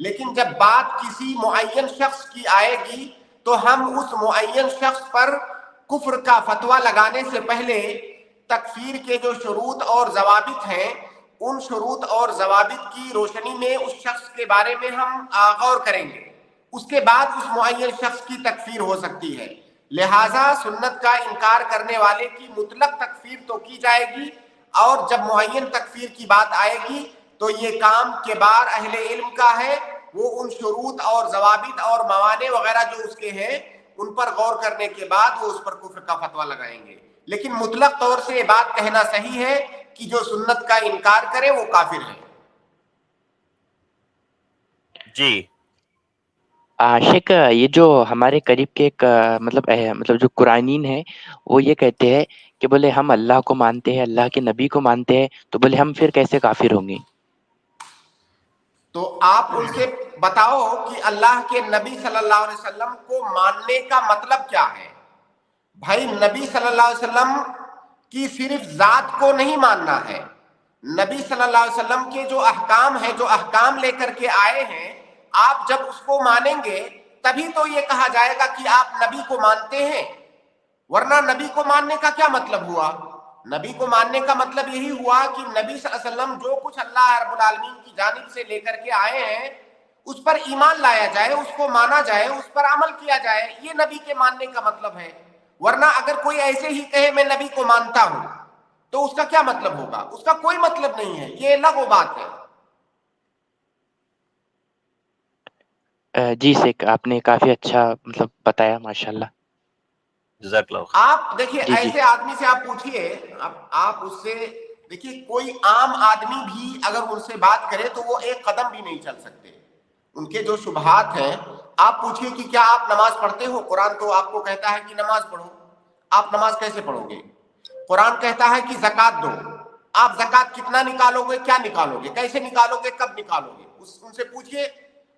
لیکن جب بات کسی معین شخص کی آئے گی تو ہم اس معین شخص پر کفر کا فتویٰ لگانے سے پہلے تکفیر کے جو شروط اور ضوابط ہیں ان شروط اور ضوابط کی روشنی میں اس شخص کے بارے میں ہم غور کریں گے، اس کے بعد اس معین شخص کی تکفیر ہو سکتی ہے۔ لہٰذا سنت کا انکار کرنے والے کی مطلق تکفیر تو کی جائے گی، اور جب معین تکفیر کی بات آئے گی تو یہ کام کبار اہل علم کا ہے، وہ ان شروط اور ضوابط اور موانع وغیرہ جو اس کے ہیں ان پر غور کرنے کے بعد وہ اس پر کفر کا فتویٰ لگائیں گے۔ لیکن مطلق طور سے یہ بات کہنا صحیح ہے کہ جو سنت کا انکار کرے وہ کافر ہے۔ جی شیخ، یہ جو ہمارے قریب کے ایک مطلب جو قرآنین ہیں وہ یہ کہتے ہیں کہ بولے ہم اللہ کو مانتے ہیں، اللہ کے نبی کو مانتے ہیں، تو بولے ہم پھر کیسے کافر ہوں گے؟ تو آپ ان سے بتاؤ کہ اللہ کے نبی صلی اللہ علیہ وسلم کو ماننے کا مطلب کیا ہے؟ بھائی نبی صلی اللہ علیہ وسلم کی صرف ذات کو نہیں ماننا ہے، نبی صلی اللہ علیہ وسلم کے جو احکام ہیں، جو احکام لے کر کے آئے ہیں، آپ جب اس کو مانیں گے تبھی تو یہ کہا جائے گا کہ آپ نبی کو مانتے ہیں، ورنہ نبی کو ماننے کا کیا مطلب ہوا؟ نبی کو ماننے کا مطلب یہی ہوا کہ نبی صلی اللہ علیہ وسلم جو کچھ اللہ رب العالمین کی جانب سے لے کر کے آئے ہیں اس پر ایمان لایا جائے، اس کو مانا جائے، اس پر عمل کیا جائے، یہ نبی کے ماننے کا مطلب ہے۔ ورنہ اگر کوئی ایسے ہی کہے میں نبی کو مانتا ہوں تو اس کا کیا مطلب ہوگا؟ اس کا کوئی مطلب نہیں ہے، یہ لغو بات ہے۔ جی شیخ، آپ نے کافی اچھا بتایا، ماشاءاللہ۔ جزاک اللہ خیر۔ آپ دیکھیے جی ایسے آدمی سے آپ پوچھئے، آپ اس سے دیکھیے کوئی عام آدمی بھی اگر ان سے بات کرے تو وہ ایک قدم بھی نہیں چل سکتے۔ ان کے جو شبہات ہیں، آپ پوچھئے کہ کیا آپ نماز پڑھتے ہو؟ قرآن تو آپ کو کہتا ہے کہ نماز پڑھو، آپ نماز کیسے پڑھو گے؟ قرآن کہتا ہے کہ زکوٰۃ دو، آپ زکوٰۃ کتنا نکالو گے، کیا نکالو گے، کیسے نکالو گے، کب نکالو گے؟ ان سے پوچھئے،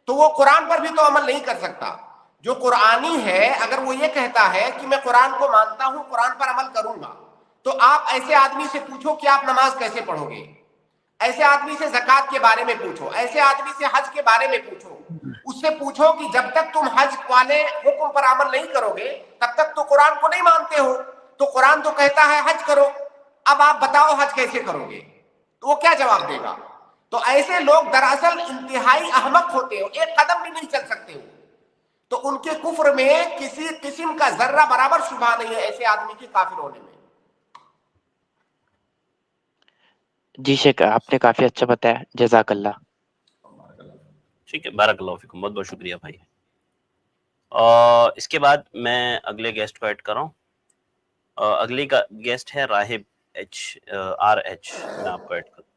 تو وہ قرآن پر بھی تو عمل نہیں کر سکتا۔ جو قرآنی ہے اگر وہ یہ کہتا ہے کہ میں قرآن کو مانتا ہوں، قرآن پر عمل کروں گا، تو آپ ایسے آدمی سے پوچھو کہ آپ نماز کیسے پڑھو گے، ایسے آدمی سے زکوٰۃ کے بارے میں پوچھو، ایسے آدمی سے حج کے بارے میں پوچھو، اس سے پوچھو کہ جب تک تم حج والے حکم پر عمل نہیں کرو گے تب تک تو قرآن کو نہیں مانتے ہو، تو قرآن تو کہتا ہے حج کرو، اب آپ بتاؤ حج کیسے کرو گے؟ تو وہ کیا جواب دے گا؟ تو ایسے لوگ دراصل انتہائی احمق ہوتے ہو، ایک قدم بھی نہیں چل سکتے ہو، تو ان کے کفر میں کسی قسم کا ذرہ برابر شبہ نہیں ہے ایسے آدمی کے کافر ہونے میں۔ جی شیخ، آپ نے کافی اچھا بتایا، جزاک اللہ۔ ٹھیک ہے، بارک اللہ فیکم، بہت بہت شکریہ بھائی۔ اور اس کے بعد میں اگلے گیسٹ کو ایڈ کر رہا ہوں۔ اگلی کا گیسٹ ہے راہب RH، میں آپ کو ایڈ کروں۔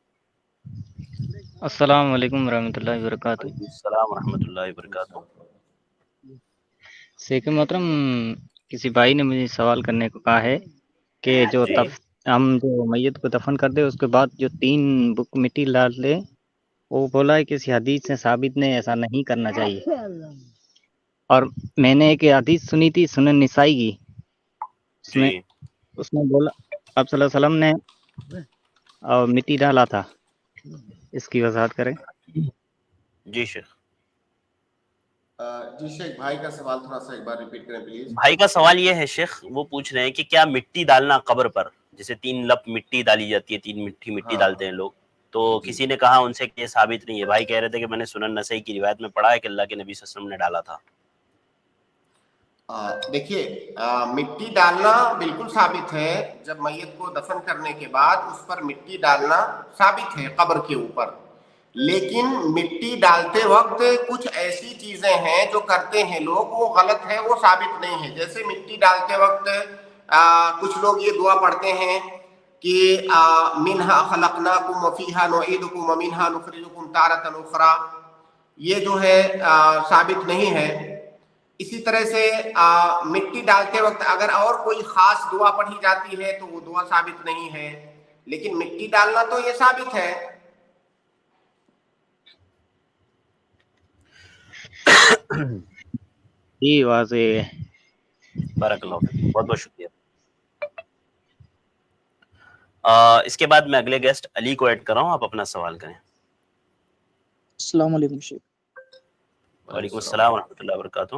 السلام علیکم ورحمۃ اللہ وبرکاتہ۔ وعلیکم السلام ورحمۃ اللہ وبرکاتہ۔ شیخ محترم، کسی بھائی نے مجھے سوال کرنے کو کہا ہے کہ جو جی ہم جو میت کو دفن کر دیں اس کے بعد جو 3 بک مٹی ڈال لیں، وہ بولا ہے کسی حدیث سے ثابت نہیں، ایسا نہیں کرنا چاہیے۔ اور میں نے ایک حدیث سنی تھی سنن نسائی کی، جی اس میں بولا آپ صلی اللہ علیہ وسلم نے مٹی ڈالا تھا، اس کی وضاحت کریں۔ جی شیخ۔ جی شیخ، بھائی کا سوال تھوڑا سا ایک بار ریپیٹ کریں پلیز۔ بھائی کا سوال یہ ہے شیخ، وہ پوچھ رہے ہیں کہ کیا مٹی ڈالنا قبر پر، جیسے 3 لپ مٹی ڈالی جاتی ہے، 3 مٹی ڈالتے ہیں لوگ، تو کسی نے کہا ان سے کہ یہ ثابت نہیں ہے۔ بھائی کہہ رہے تھے کہ میں نے سنن نسائی کی روایت میں پڑھا ہے کہ اللہ کے نبی صلی اللہ علیہ وسلم نے ڈالا تھا۔ دیکھیے مٹی ڈالنا بالکل ثابت ہے، جب میت کو دفن کرنے کے بعد اس پر مٹی ڈالنا ثابت ہے قبر کے اوپر، لیکن مٹی ڈالتے وقت کچھ ایسی چیزیں ہیں جو کرتے ہیں لوگ، وہ غلط ہے، وہ ثابت نہیں ہے۔ جیسے مٹی ڈالتے وقت کچھ لوگ یہ دعا پڑھتے ہیں کہ منہا خلقناکم وفیہا نعیدکم ومنہا نخرجکم تارۃ اخری، یہ جو ہے ثابت نہیں ہے۔ اسی طرح سے مٹی ڈالتے وقت اگر اور کوئی خاص دعا پڑھی جاتی ہے تو وہ دعا ثابت نہیں ہے، لیکن مٹی ڈالنا تو یہ ثابت ہے۔ جی واضح ہے۔ بارک اللہ فیکم، بہت بہت شکریہ۔ اس کے بعد میں اگلے گیسٹ علی کو ایڈ کر رہا ہوں، آپ اپنا سوال کریں۔ السلام علیکم شیخ۔ وعلیکم السلام ورحمۃ اللہ وبرکاتہ.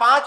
5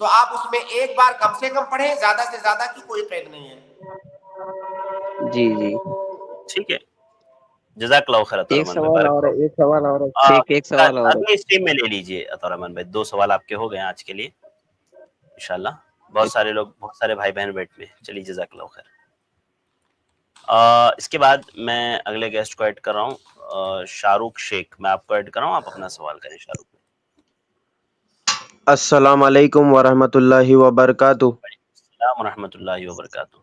تو آپ اس میں ایک بار کم سے کم پڑھیں, زیادہ سے زیادہ کی کوئی قید نہیں ہے. جی جی. ٹھیک ہے, جزاک اللہ خیر عطا ایک رحمان بھائی, سوال بارک اور ہے, اللہ. ایک سوال اور ہے, ایک سوال اور ہے. اگلے اسٹریم میں لے لیجئے عطا رحمان بھائی, 2 سوال آپ کے ہو گئے ہیں آج کے لیے انشاءاللہ. بہت سارے لوگ, بہت سارے بھائی بہن بیٹھ میں. چلیے جزاک اللہ خیر. اس کے بعد میں اگلے گیسٹ کو ایڈ کر رہا ہوں, شاہ رخ شیخ. میں آپ کو ایڈ کر رہا ہوں, آپ اپنا سوال کریں شاہ رخ. السلام علیکم ورحمۃ اللہ وبرکاتہ. السلام ورحمۃ اللہ وبرکاتہ.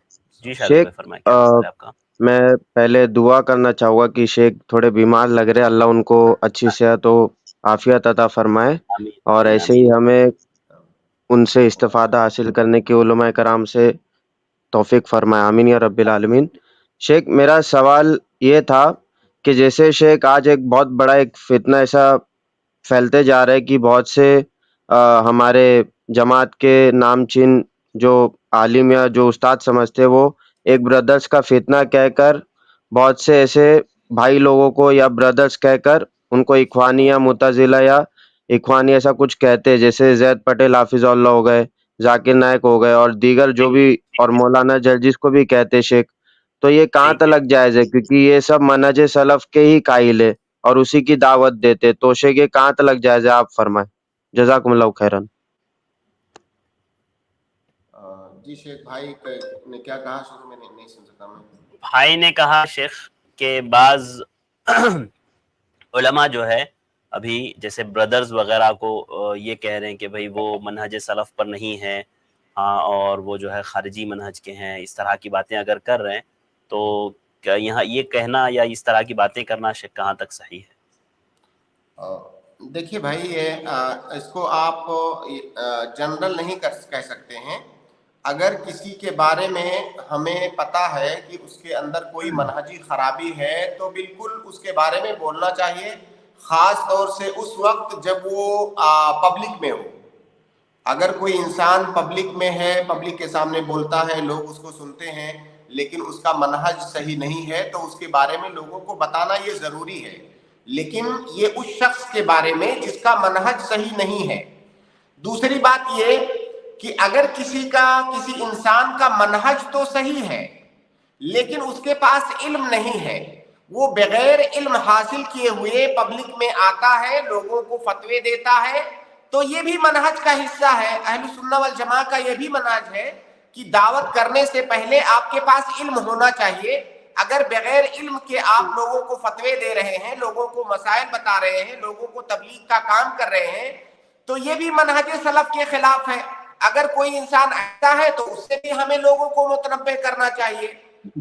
جی شاہ رخ شیخ, بھائی فرمائیں, کیا مسئلہ ہے آپ کا؟ میں پہلے دعا کرنا چاہوں گا کہ شیخ تھوڑے بیمار لگ رہے, اللہ ان کو اچھی صحت و عافیت عطا فرمائے, آمین اور آمین ایسے آمین. ہی ہمیں ان سے استفادہ حاصل کرنے کی علماء کرام سے توفیق فرمائے, آمین یا رب العالمین. شیخ, میرا سوال یہ تھا کہ جیسے شیخ آج ایک بہت بڑا ایک فتنہ ایسا پھیلتے جا رہا ہے کہ بہت سے ہمارے جماعت کے نامچین جو عالم یا جو استاد سمجھتے, وہ ایک بردرس کا فتنہ کہہ کر بہت سے ایسے بھائی لوگوں کو یا بردرس کہہ کر ان کو اخوانی یا معتزلہ یا اخوانی ایسا کچھ کہتے, جیسے زید پٹیل حافظ اللہ ہو گئے, ذاکر نائک ہو گئے, اور دیگر جو بھی, اور مولانا جرجس کو بھی کہتے شیخ. تو یہ کہاں تلک جائز ہے, کیونکہ یہ سب منہج سلف کے ہی قائل ہے اور اسی کی دعوت دیتے, تو شیخ یہ کہاں تلک جائز ہے, آپ فرمائیں. جزاکم اللہ خیرن. جی شیخ بھائی نے کیا کہا شروع میں نہیں سن سکا میں. بھائی نے کہا شیخ کہ بعض علماء جو ہے ابھی جیسے بردرز وغیرہ کو یہ کہہ رہے ہیں کہ بھئی وہ منہج سلف پر نہیں ہے, ہاں, اور وہ جو ہے خارجی منہج کے ہیں, اس طرح کی باتیں اگر کر رہے ہیں تو کیا یہاں یہ کہنا یا اس طرح کی باتیں کرنا شیخ کہاں تک صحیح ہے؟ دیکھیے بھائی, یہ اس کو آپ جنرل نہیں کہہ سکتے ہیں. اگر کسی کے بارے میں ہمیں پتہ ہے کہ اس کے اندر کوئی منہجی خرابی ہے تو بالکل اس کے بارے میں بولنا چاہیے, خاص طور سے اس وقت جب وہ پبلک میں ہو. اگر کوئی انسان پبلک میں ہے, پبلک کے سامنے بولتا ہے, لوگ اس کو سنتے ہیں, لیکن اس کا منہج صحیح نہیں ہے, تو اس کے بارے میں لوگوں کو بتانا یہ ضروری ہے. لیکن یہ اس شخص کے بارے میں جس کا منہج صحیح نہیں ہے. دوسری بات یہ کہ اگر کسی انسان کا منہج تو صحیح ہے لیکن اس کے پاس علم نہیں ہے, وہ بغیر علم حاصل کیے ہوئے پبلک میں آتا ہے, لوگوں کو فتوے دیتا ہے, تو یہ بھی منہج کا حصہ ہے. اہل سنہ والجماع کا یہ بھی منہج ہے کہ دعوت کرنے سے پہلے آپ کے پاس علم ہونا چاہیے. اگر بغیر علم کے آپ لوگوں کو فتوے دے رہے ہیں, لوگوں کو مسائل بتا رہے ہیں, لوگوں کو تبلیغ کا کام کر رہے ہیں, تو یہ بھی منہج سلف کے خلاف ہے. اگر کوئی انسان ایسا ہے تو اس سے بھی ہمیں لوگوں کو متنبہ کرنا چاہیے.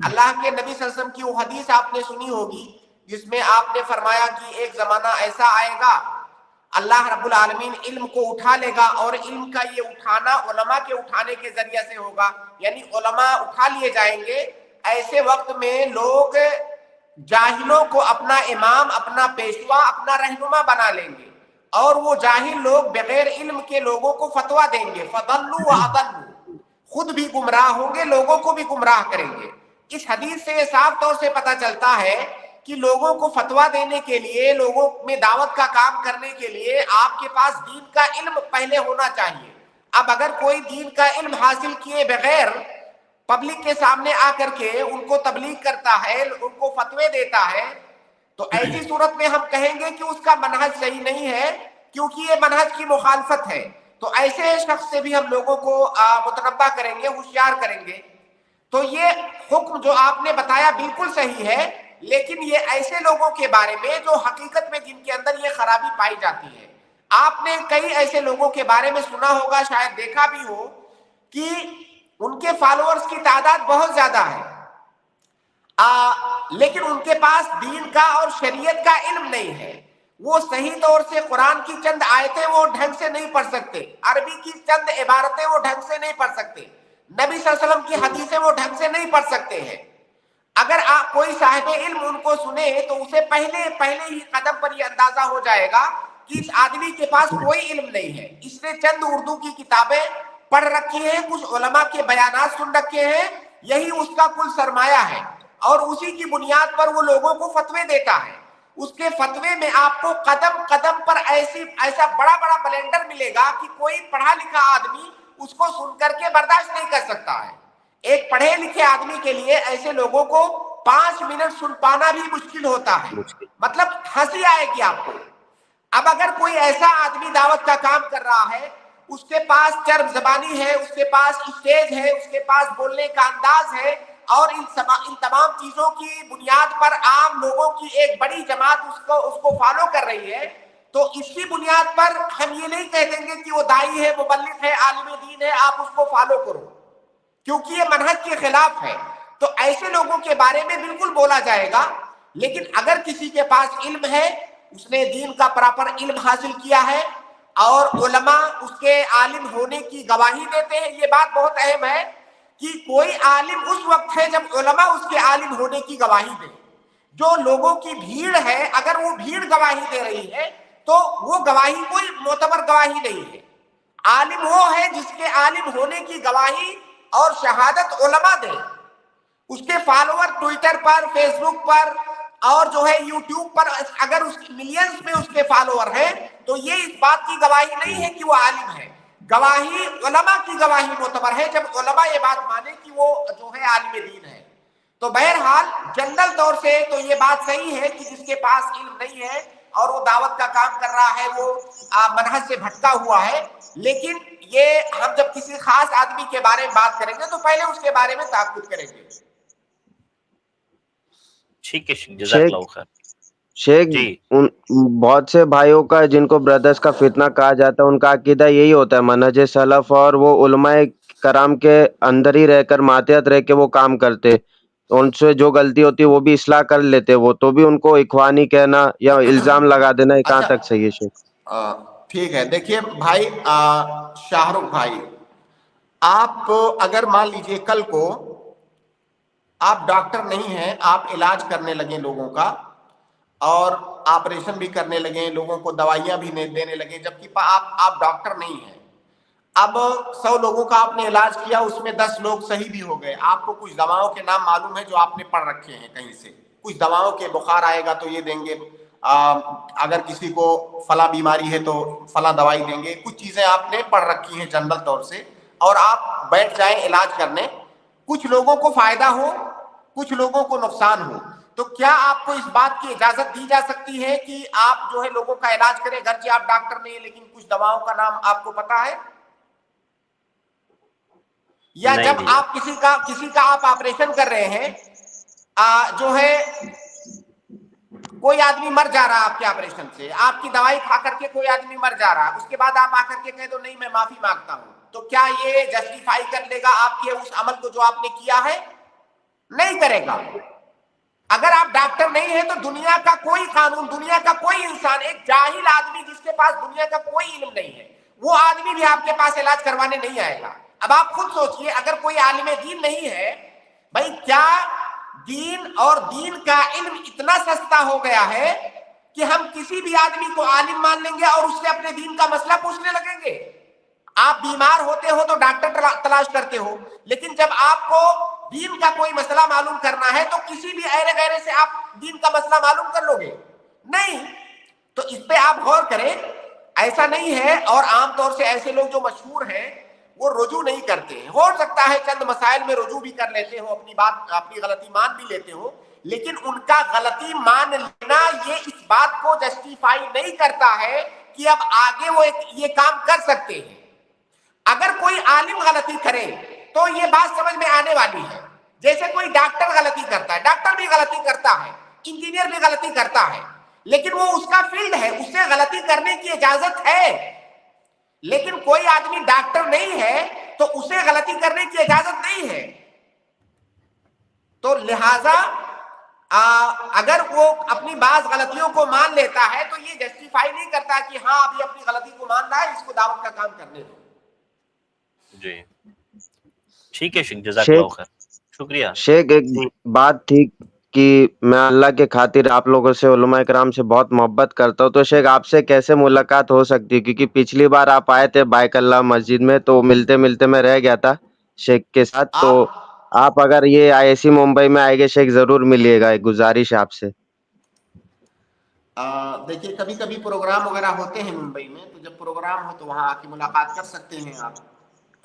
اللہ کے نبی صلی اللہ علیہ وسلم کی وہ حدیث آپ نے سنی ہوگی جس میں آپ نے فرمایا کہ ایک زمانہ ایسا آئے گا, اللہ رب العالمین علم کو اٹھا لے گا, اور علم کا یہ اٹھانا علماء کے اٹھانے کے ذریعے سے ہوگا, یعنی علماء اٹھا لیے جائیں گے. ایسے وقت میں لوگ جاہلوں کو اپنا امام, اپنا پیشوا, اپنا رہنما بنا لیں گے, اور وہ جاہل لوگ بغیر علم کے لوگوں کو فتوا دیں گے. فضلوا واضلوا, خود بھی گمراہ ہوں گے, لوگوں کو بھی گمراہ کریں گے. اس حدیث سے یہ صاف طور سے پتہ چلتا ہے کہ لوگوں کو فتوا دینے کے لیے, لوگوں میں دعوت کا کام کرنے کے لیے آپ کے پاس دین کا علم پہلے ہونا چاہیے. اب اگر کوئی دین کا علم حاصل کیے بغیر پبلک کے سامنے آ کر کے ان کو تبلیغ کرتا ہے, ان کو فتوے دیتا ہے, تو ایسی صورت میں ہم کہیں گے کہ اس کا منہج صحیح نہیں ہے, کیونکہ یہ منہج کی مخالفت ہے. تو ایسے شخص سے بھی ہم لوگوں کو متنبہ کریں گے, ہوشیار کریں گے. تو یہ حکم جو آپ نے بتایا بالکل صحیح ہے, لیکن یہ ایسے لوگوں کے بارے میں جو حقیقت میں جن کے اندر یہ خرابی پائی جاتی ہے. آپ نے کئی ایسے لوگوں کے بارے میں سنا ہوگا, شاید دیکھا بھی ہو, کہ ان کے فالوورز کی تعداد بہت زیادہ ہے, لیکن ان کے پاس دین کا اور شریعت کا علم نہیں ہے. وہ صحیح طور سے قرآن کی چند آیتیں وہ ڈھنگ سے نہیں پڑھ سکتے, عربی کی چند عبارتیں وہ ڈھنگ سے نہیں پڑھ سکتے, نبی صلی اللہ علیہ وسلم کی حدیثیں وہ ڈھنگ سے نہیں پڑھ سکتے ہیں. اگر آپ کوئی صاحب علم ان کو سنے تو اسے پہلے ہی قدم پر یہ اندازہ ہو جائے گا کہ اس آدمی کے پاس کوئی علم نہیں ہے. اس نے چند اردو کی کتابیں پڑھ رکھی ہیں, کچھ علماء کے بیانات سن رکھے ہیں, یہی اس کا کل سرمایہ ہے, اور اسی کی بنیاد پر وہ لوگوں کو فتوے دیتا ہے. اس کے فتوے میں آپ کو قدم قدم پر ایسا بڑا بلینڈر ملے گا کہ کوئی پڑھا لکھا آدمی اس کو سن کر کے برداشت نہیں کر سکتا ہے. ایک پڑھے لکھے آدمی کے لیے ایسے لوگوں کو 5 منٹ سن پانا بھی مشکل ہوتا ہے, مطلب ہنسی آئے گی آپ کو. اب اگر کوئی ایسا آدمی دعوت کا کام کر رہا ہے, اس کے پاس چرب زبانی ہے, اس کے پاس اسٹیج ہے, اس کے پاس بولنے کا انداز ہے, اور ان تمام چیزوں کی بنیاد پر عام لوگوں کی ایک بڑی جماعت اس کو فالو کر رہی ہے, تو اس کی بنیاد پر ہم یہ نہیں کہہ دیں گے کہ وہ داعی ہے, مبلغ ہے, عالم دین ہے, آپ اس کو فالو کرو, کیونکہ یہ منہج کے خلاف ہے. تو ایسے لوگوں کے بارے میں بالکل بولا جائے گا. لیکن اگر کسی کے پاس علم ہے, اس نے دین کا پراپر علم حاصل کیا ہے, اور علماء اس کے عالم ہونے کی گواہی دیتے ہیں. یہ بات بہت اہم ہے کہ کوئی عالم اس وقت ہے جب علماء اس کے عالم ہونے کی گواہی دیں. جو لوگوں کی بھیڑ ہے, اگر وہ بھیڑ گواہی دے رہی ہے تو وہ گواہی کوئی معتبر گواہی نہیں ہے. عالم وہ ہے جس کے عالم ہونے کی گواہی اور شہادت علماء دیں. اس کے فالوور ٹویٹر پر, فیس بک پر اور جو ہے یوٹیوب پر اگر اس کی ملینز میں اس کے فالوور ہیں, تو یہ اس بات کی گواہی نہیں ہے کہ وہ عالم ہے. گواہی علماء کی گواہی معتبر ہے جب علماء یہ بات مانے کہ وہ جو ہے عالم دین ہے. تو بہرحال جنرل طور سے تو یہ بات صحیح ہے کہ جس کے پاس علم نہیں ہے اور وہ دعوت کا کام کر رہا ہے, وہ منہج سے بھٹکا ہوا ہے. لیکن یہ ہم جب کسی خاص آدمی کے بارے میں بات کریں گے تو پہلے اس کے بارے میں تحقیق کریں گے. ٹھیک ہے, جزاک اللہ خیر. شیخ جی ان بہت سے بھائیوں کا جن کو بردرز کا فتنہ کہا جاتا ہے, ان کا عقیدہ یہی ہوتا ہے منہج سلف, اور وہ علماء کرام کے اندر ہی رہ کر ماتحت رہ کے وہ کام کرتے, ان سے جو غلطی ہوتی ہے وہ بھی اصلاح کر لیتے, وہ تو بھی ان کو اخوانی کہنا یا الزام لگا دینا, یہ کہاں اچھا تک صحیح ہے شیخ؟ ٹھیک ہے. دیکھیے بھائی شاہ رخ بھائی, آپ اگر مان لیجئے کل کو آپ ڈاکٹر نہیں ہیں, آپ علاج کرنے لگے لوگوں کا, اور آپریشن بھی کرنے لگے, لوگوں کو دوائیاں بھی دینے لگے, جبکہ آپ ڈاکٹر نہیں ہیں. اب 100 لوگوں کا آپ نے علاج کیا, اس میں 10 لوگ صحیح بھی ہو گئے. آپ کو کچھ دواؤں کے نام معلوم ہے جو آپ نے پڑھ رکھے ہیں کہیں سے, کچھ دواؤں کے بخار آئے گا تو یہ دیں گے, اگر کسی کو فلاں بیماری ہے تو فلاں دوائی دیں گے. کچھ چیزیں آپ نے پڑھ رکھی ہیں جنرل طور سے, اور آپ بیٹھ جائیں علاج کرنے. کچھ لوگوں کو فائدہ ہو, کچھ لوگوں کو نقصان ہو, تو کیا آپ کو اس بات کی اجازت دی جا سکتی ہے کہ آپ جو ہے لوگوں کا علاج کریں, گرچہ آپ ڈاکٹر نہیں ہیں لیکن کچھ دواؤں کا نام آپ کو پتا ہے؟ یا نہیں جب جی, آپ کسی کا آپ آپریشن کر رہے ہیں, جو ہے کوئی آدمی مر جا رہا آپ کے آپریشن سے, آپ کی دوائی کھا کر کے کوئی آدمی مر جا رہا, اس کے بعد آپ آ کر کے کہہ دو نہیں میں معافی مانگتا ہوں, تو کیا یہ جسٹیفائی کر لے گا آپ کے اس عمل کو جو آپ نے کیا ہے؟ نہیں کرے گا. اگر آپ ڈاکٹر نہیں ہیں تو دنیا کا کوئی قانون, دنیا کا کوئی انسان, ایک جاہل آدمی جس کے پاس دنیا کا کوئی علم نہیں ہے, وہ آدمی بھی آپ کے پاس علاج کروانے نہیں آئے گا. اب آپ خود سوچئے, اگر کوئی عالم دین نہیں ہے, بھائی کیا دین اور دین کا علم اتنا سستا ہو گیا ہے کہ ہم کسی بھی آدمی کو عالم مان لیں گے اور اس سے اپنے دین کا مسئلہ پوچھنے لگیں گے؟ آپ بیمار ہوتے ہو تو ڈاکٹر تلاش کرتے ہو, لیکن جب آپ کو دین کا کوئی مسئلہ معلوم کرنا ہے تو کسی بھی ایرے غیرے سے آپ دین کا مسئلہ معلوم کر لو گے؟ نہیں. تو اس پہ آپ غور کریں, ایسا نہیں ہے. اور عام طور سے ایسے لوگ جو مشہور ہیں وہ رجوع نہیں کرتے ہیں. ہو سکتا ہے چند مسائل میں رجوع بھی کر لیتے ہو, اپنی غلطی مان بھی لیتے ہو, لیکن ان کا غلطی مان لینا یہ اس بات کو جسٹیفائی نہیں کرتا ہے کہ اب آگے وہ یہ کام کر سکتے ہیں. اگر کوئی عالم غلطی کرے تو یہ بات سمجھ میں آنے والی ہے. جیسے کوئی ڈاکٹر غلطی کرتا ہے, ڈاکٹر بھی غلطی کرتا ہے, انجینئر بھی غلطی کرتا ہے, لیکن وہ اس کا فیلڈ ہے, اس سے غلطی کرنے کی اجازت ہے. لیکن کوئی آدمی ڈاکٹر نہیں ہے تو اسے غلطی کرنے کی اجازت نہیں ہے. تو لہذا اگر وہ اپنی بعض غلطیوں کو مان لیتا ہے تو یہ جسٹیفائی نہیں کرتا کہ ہاں ابھی اپنی غلطی کو مان رہا ہے, اس کو دعوت کا کام کرنے دو. جی ٹھیک ہے شیخ, جزاک شیخ اللہ خیر, شکریہ. شیخ ایک بات تھی کہ میں اللہ کے خاطر آپ لوگوں سے, علماء کرام سے بہت محبت کرتا ہوں, تو شیخ آپ سے کیسے ملاقات ہو سکتی ہے؟ کیونکہ پچھلی بار آپ آئے تھے بائک اللہ مسجد میں, تو ملتے ملتے میں رہ گیا تھا شیخ کے ساتھ. تو آپ اگر یہ IISc ممبئی میں آئے گے شیخ ضرور ملیے گا, ایک گزارش آپ سے. دیکھیے کبھی کبھی پروگرام وغیرہ ہوتے ہیں ممبئی میں, تو جب پروگرام ہو تو وہاں آ کے ملاقات کر سکتے ہیں آپ.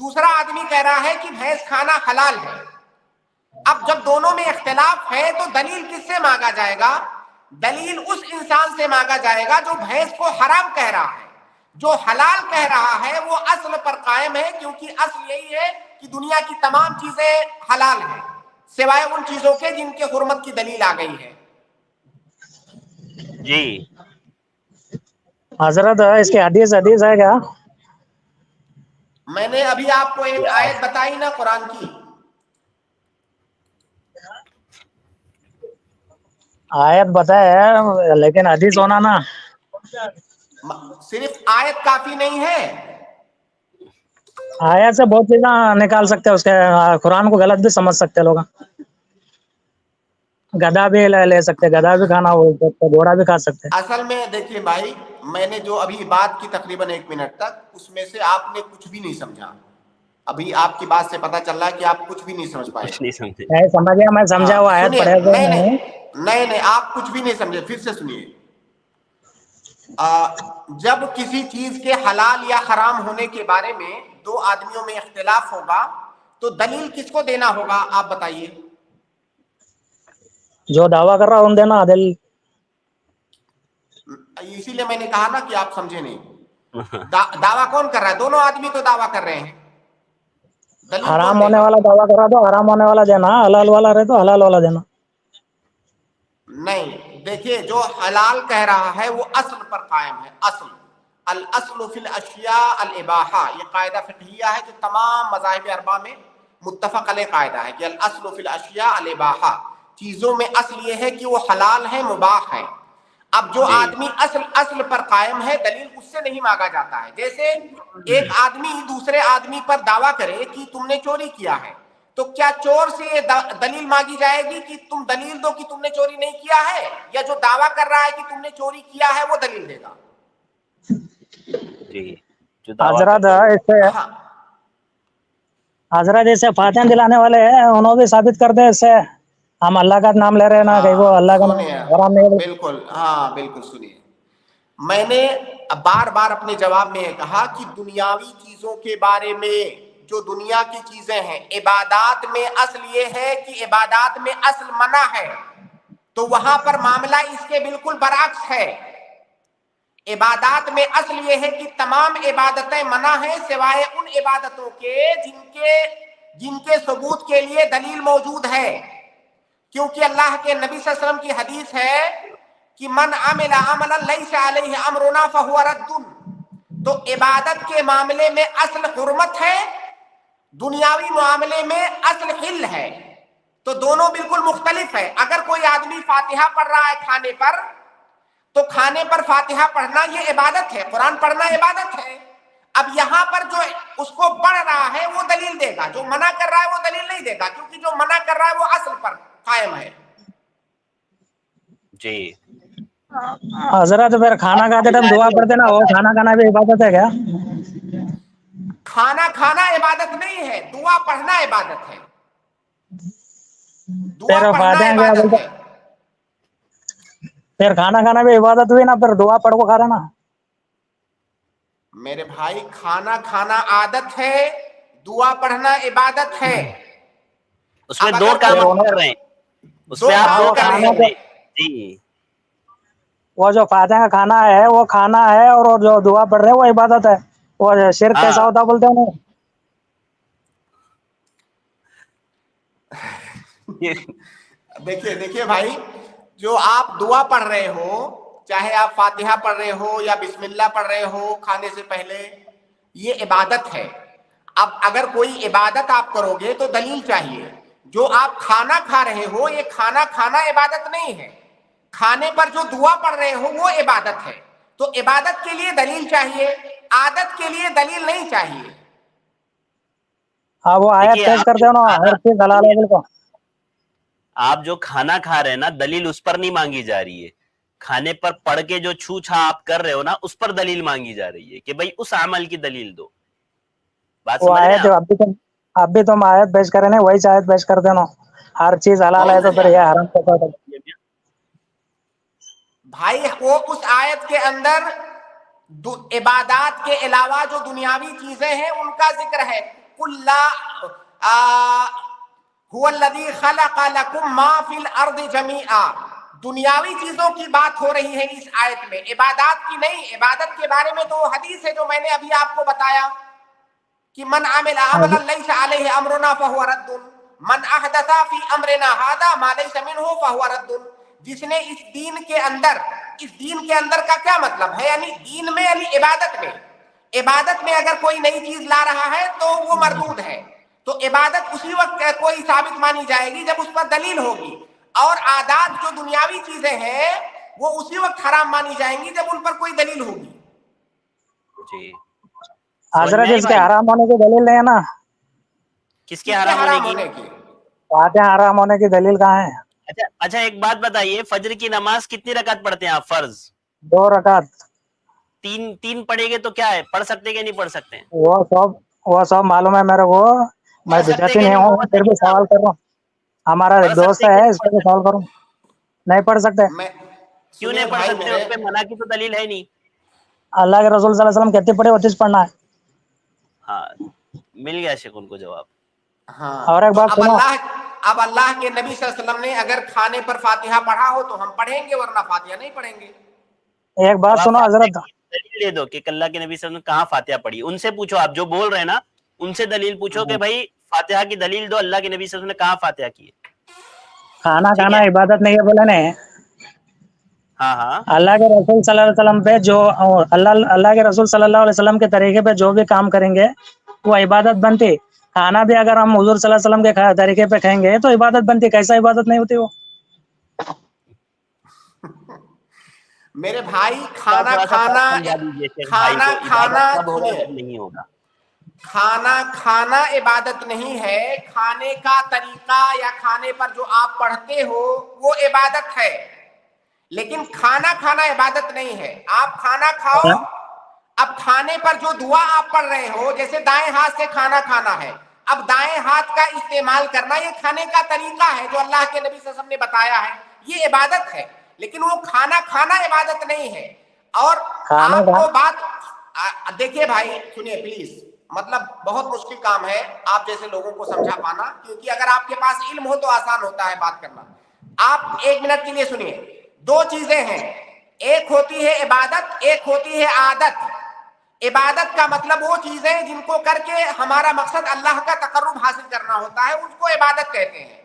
دوسرا آدمی کہہ رہا ہے کہ بھینس کھانا حلال ہے. اب جب دونوں میں اختلاف ہے تو دلیل کس سے مانگا جائے گا؟ دلیل اس انسان سے مانگا جائے گا جو بھینس کو حرام کہہ رہا ہے. جو حلال کہہ رہا ہے وہ اصل پر قائم ہے، کیونکہ اصل یہی ہے کہ دنیا کی تمام چیزیں حلال ہیں سوائے ان چیزوں کے جن کے حرمت کی دلیل آ گئی ہے. جی حضرت اس کی حدیث ہے کیا؟ میں نے ابھی آپ کو ایک آیت بتائی نا قرآن کی. آیت بتائے لیکن حدیث ہونا نا. صرف آیت کافی نہیں ہے. آیت سے بہت چیزیں نکال سکتے ہیں، اس کے قرآن کو غلط بھی سمجھ سکتے لوگ. گدھا بھی لے سکتے، گدھا بھی کھانا ہو سکتا، گھوڑا بھی کھا سکتے. اصل میں دیکھیے بھائی، میں نے جو ابھی بات کی تقریباً 1 منٹ تک، اس میں سے آپ نے کچھ بھی نہیں سمجھا. ابھی آپ کی بات سے پتا چل رہا ہے کہ آپ کچھ بھی نہیں سمجھ پائے. کچھ نہیں سمجھے. میں سمجھ گیا، میں سمجھا وہ آیت پڑھے تو نہیں آپ کچھ بھی نہیں سمجھے. پھر سے سنیے. جب کسی چیز کے حلال یا حرام ہونے کے بارے میں 2 آدمیوں میں اختلاف ہوگا تو دلیل کس کو دینا ہوگا؟ آپ بتائیے. جو دعویٰ کر رہا ان دینا دلیل. اسی لیے میں نے کہا نا کہ آپ سمجھے نہیں. دعویٰ کون کر رہا ہے؟ دونوں آدمی تو دعویٰ کر رہے ہیں. حرام ہونے والا دعویٰ کر رہا تو حرام ہونے والا دینا، حلال والا رہے تو حلال والا دینا. نہیں، دیکھیے جو حلال کہہ رہا ہے وہ اصل پر قائم ہے. الاصل فی الاشیاء الاباحہ، یہ قاعدہ فقہیہ ہے جو تمام مذاہب اربعہ میں متفق علیہ قاعدہ ہے کہ الاصل فی الاشیاء الاباحہ. چیزوں میں اصل یہ ہے کہ وہ حلال ہے، مباح ہے. اب جو آدمی اصل پر قائم ہے، دلیل اس سے نہیں مانگا جاتا ہے. جیسے ایک آدمی دوسرے آدمی پر دعویٰ کرے کہ تم نے چوری کیا ہے، تو کیا چور سے یہ دلیل مانگی جائے گی کہ تم دلیل دو کہ تم نے چوری نہیں کیا ہے، یا جو دعویٰ کر رہا ہے کہ تم نے چوری کیا ہے وہ دلیل دے گا؟ جی حضرت اس سے فاتحہ دلانے والے ہیں، انہوں بھی ثابت کرتے ہیں اس سے ہم اللہ کا نام لے رہے ہیں نا، کہ وہ اللہ کا نام نہیں. بالکل، ہاں بالکل. سنیے، میں نے بار بار اپنے جواب میں کہا کہ دنیاوی چیزوں کے بارے میں، جو دنیا کی چیزیں ہیں، عبادات میں اصل یہ ہے کہ عبادات میں اصل منع ہے، تو وہاں پر معاملہ اس کے بالکل برعکس ہے. عبادات میں اصل یہ ہے کہ تمام عبادتیں منع ہیں سوائے ان عبادتوں کے جن کے ثبوت کے لیے دلیل موجود ہے. کیونکہ اللہ کے نبی صلی اللہ علیہ وسلم کی حدیث ہے کہ من عمل عملا لیس علیہ امرنا فہو رد. تو عبادت کے معاملے میں اصل حرمت ہے، دنیاوی معاملے میں اصل حل ہے. تو دونوں بالکل مختلف ہے. اگر کوئی آدمی فاتحہ پڑھ رہا ہے کھانے پر، تو کھانے پر فاتحہ پڑھنا یہ عبادت ہے، قرآن پڑھنا عبادت ہے. اب یہاں پر جو اس کو پڑھ رہا ہے وہ دلیل دے گا، جو منع کر رہا ہے وہ دلیل نہیں دے گا، کیونکہ جو منع کر رہا ہے وہ اصل پر قائم ہے. جی حضرت پھر کھانا کھاتے ٹائم دعا پڑھتے نا، وہ کھانا کھانا بھی عبادت ہے کیا؟ کھانا کھانا عبادت نہیں ہے، دعا پڑھنا عبادت ہے. دعا پھر پڑھنا فاتحہ کیا عبادت بولتے، ہے. پھر کھانا کھانا بھی عبادت ہوئی نا، پھر دعا پڑھ کو کھا رہا نا. میرے بھائی، کھانا کھانا عادت ہے، دعا پڑھنا عبادت ہے. اس میں 2 کام آپ کر رہے ہیں، اس میں آپ 2 کام کر رہے ہیں. جی وہ جو فاتحہ کا کھانا ہے وہ کھانا ہے، اور جو دعا پڑھ رہے ہیں وہ عبادت ہے. وہ شرک کیسا ہوتا بولتے ہیں. دیکھیے بھائی، جو آپ دعا پڑھ رہے ہو، چاہے آپ فاتحہ پڑھ رہے ہو یا بسم اللہ پڑھ رہے ہو کھانے سے پہلے، یہ عبادت ہے. اب اگر کوئی عبادت آپ کرو گے تو دلیل چاہیے. جو آپ کھانا کھا رہے ہو، یہ کھانا کھانا عبادت نہیں ہے. کھانے پر جو دعا پڑھ رہے ہو وہ عبادت ہے. تو عبادت کے لیے دلیل چاہیے، عادت کے لیے دلیل نہیں چاہیے. ہاں، وہ آیت پیش کرتے ہو نا، ہر چیز حلال ہے بالکل. آپ جو کھانا کھا رہے ہیں نا، دلیل اس پر نہیں مانگی جا رہی ہے. کھانے پر پڑھ کے جو چھو چھا آپ کر رہے ہو نا، اس پر دلیل مانگی جا رہی ہے کہ بھئی اس عمل کی دلیل دو. بات وہ سمجھ رہے ہیں آیت اب بھی تم آیت پیش کرے نا، وہی آیت پیش کرتے نا، ہر چیز حلال ہے تو پھر یہ حرام کیسا ہوتا؟ بھائی وہ اس آیت کے اندر عبادات کے علاوہ جو دنیاوی چیزیں ہیں ان کا ذکر ہے. قل لا هو الذی خلق لکم ما فی الارض جمیعا. دنیاوی چیزوں کی بات ہو رہی ہے اس آیت میں، عبادات کی نہیں. عبادت کے بارے میں تو حدیث ہے جو میں نے ابھی آپ کو بتایا کہ من عمل عملا لیس علیہ امرنا فہو رد، من احدث فی امرنا ھذا ما لیس منہ فہو رد. جس نے اس دین کے اندر کا کیا مطلب ہے؟ یعنی دین میں، یعنی عبادت میں اگر کوئی نئی چیز لا رہا ہے تو وہ مردود ہے. تو عبادت اسی وقت کوئی ثابت مانی جائے گی جب اس پر دلیل ہوگی، اور عادات جو دنیاوی چیزیں ہیں وہ اسی وقت حرام مانی جائیں گی جب ان پر کوئی دلیل ہوگی. جی حضرت اس کے حرام ہونے کی دلیل نہیں ہے نا. کس کے حرام ہونے کی؟ فاتحہ حرام ہونے کی دلیل کہاں ہے؟ اچھا ایک بات بتائیے، فجر کی نماز کتنی رکعت پڑھتے ہیں آپ فرض؟ 2 رکعت. تین پڑھیں گے تو کیا ہے، پڑھ سکتے کہ نہیں پڑھ سکتے؟ وہ سب معلوم ہے میرے کو، میں بدعتی نہیں ہوں، پھر بھی سوال کر رہا ہوں. ہمارا ایک دوست ہے، اس پہ سوال کروں. نہیں پڑھ سکتے. کیوں نہیں پڑھ سکتے؟ اس پہ منع کی تو دلیل ہے نہیں. اللہ کے رسول صلی اللہ علیہ وسلم کہتے پڑھے 29 پڑھنا ہے. ہاں مل گیا شیخ ان کو جواب. ہاں اور ایک بات سنو، اب اللہ کے نبی صلی اللہ علیہ وسلم نے اگر کھانے پر فاتحہ پڑھا ہو تو ہم پڑھیں گے، ورنہ فاتحہ نہیں پڑھیں گے. ایک بات سنو حضرت، دلیل دے دو کہ اللہ کے نبی صلی اللہ علیہ وسلم کہاں فاتحہ پڑھی. ان سے پوچھو، آپ جو بول رہے ہیں نا ان سے دلیل پوچھو کہ بھائی فاتحہ کی دلیل دو، اللہ کے نبی صلی اللہ علیہ وسلم نے کہاں فاتحہ کی ہے. کھانا کھانا عبادت نہیں ہے بولے نہیں. ہاں اللہ کے رسول صلی اللہ علیہ وسلم پہ جو اللہ کے رسول صلی اللہ علیہ وسلم کے طریقے پہ جو بھی کام کریں گے وہ عبادت بنتی. کھانا بھی اگر ہم حضور صلی اللہ علیہ وسلم کے طریقے پہ کھائیں گے تو عبادت بنتی. کیسا عبادت نہیں ہوتی وہ؟ میرے بھائی کھانا کھانا عبادت نہیں ہے. کھانے کا طریقہ یا کھانے پر جو آپ پڑھتے ہو وہ عبادت ہے، لیکن کھانا عبادت نہیں ہے. آپ کھانا کھاؤ، اب کھانے پر جو دعا آپ پڑھ رہے ہو، جیسے دائیں ہاتھ سے کھانا کھانا ہے، اب دائیں ہاتھ کا استعمال کرنا یہ کھانے کا طریقہ ہے جو اللہ کے نبی صلی اللہ علیہ وسلم نے بتایا ہے، یہ عبادت ہے. لیکن وہ کھانا عبادت نہیں ہے. اور آپ کو بات دیکھیے بھائی سنیے پلیز، مطلب بہت مشکل کام ہے آپ جیسے لوگوں کو سمجھا پانا، کیونکہ اگر آپ کے پاس علم ہو تو آسان ہوتا ہے بات کرنا. آپ 1 منٹ کے لیے سنیے. 2 چیزیں ہیں، ایک ہوتی ہے عبادت، ایک ہوتی ہے عادت. عبادت کا مطلب وہ چیزیں جن کو کر کے ہمارا مقصد اللہ کا تقرب حاصل کرنا ہوتا ہے، اس کو عبادت کہتے ہیں.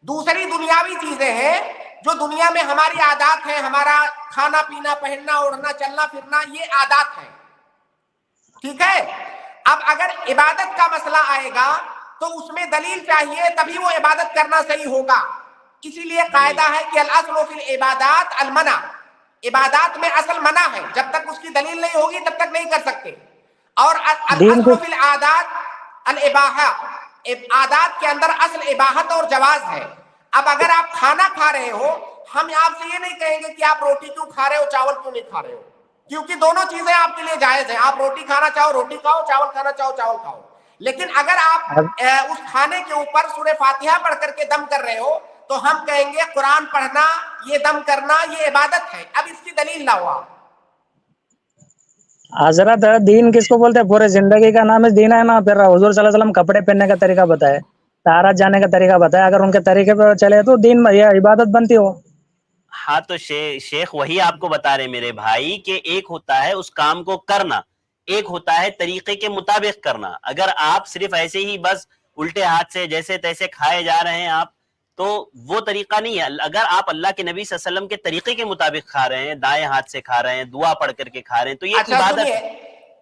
دوسری دنیاوی چیزیں ہیں جو دنیا میں ہماری عادات ہیں، ہمارا کھانا پینا، پہننا اوڑھنا، چلنا پھرنا، یہ عادات ہیں. ٹھیک ہے؟ اب اگر عبادت کا مسئلہ آئے گا تو اس میں دلیل چاہیے، تبھی وہ عبادت کرنا صحیح ہوگا. اسی لیے قاعدہ ہے کہ الاصل فی العبادات المنع. عبادات میں اصل منع ہے، جب تک اس کی دلیل نہیں ہوگی تب تک نہیں کر سکتے. اور الاصل فی العادات الاباحہ، عادات کے اندر اصل اباحت اور جواز ہے. اب اگر آپ کھانا کھا رہے ہو، ہم آپ سے یہ نہیں کہیں گے کہ آپ روٹی کیوں کھا رہے ہو، چاول کیوں نہیں کھا رہے ہو، کیونکہ دونوں چیزیں آپ کے لیے جائز ہیں. آپ روٹی کھانا چاہو روٹی کھاؤ، چاول کھانا چاہو چاول کھاؤ. لیکن اگر آپ اس کھانے کے اوپر سورہ فاتحہ پڑھ کر کے دم کر رہے ہو تو ہم کہیں گے قرآن پڑھنا، یہ دم کرنا، یہ عبادت ہے. اب اس کی دلیل لاؤ آپ. حضرت دین کس کو بولتے ہیں؟ پورے زندگی کا نام دین ہے نا. پھر حضور صلی اللہ علیہ وسلم کپڑے پہننے کا طریقہ بتائے، طہارت جانے کا طریقہ بتائے، اگر ان کے طریقے پہ چلے تو دین میں یہ عبادت بنتی ہو. ہاں تو شیخ وہی آپ کو بتا رہے میرے بھائی کہ ایک ہوتا ہے اس کام کو کرنا، ایک ہوتا ہے طریقے کے مطابق کرنا. اگر آپ صرف ایسے ہی بس الٹے ہاتھ سے جیسے تیسے کھائے جا رہے ہیں آپ، تو وہ طریقہ نہیں ہے. اگر آپ اللہ کے نبی صلی اللہ علیہ وسلم کے طریقے کے مطابق کھا رہے ہیں، دائیں ہاتھ سے کھا رہے ہیں، دعا پڑھ کر کے کھا رہے ہیں، تو یہ عبادت ہے،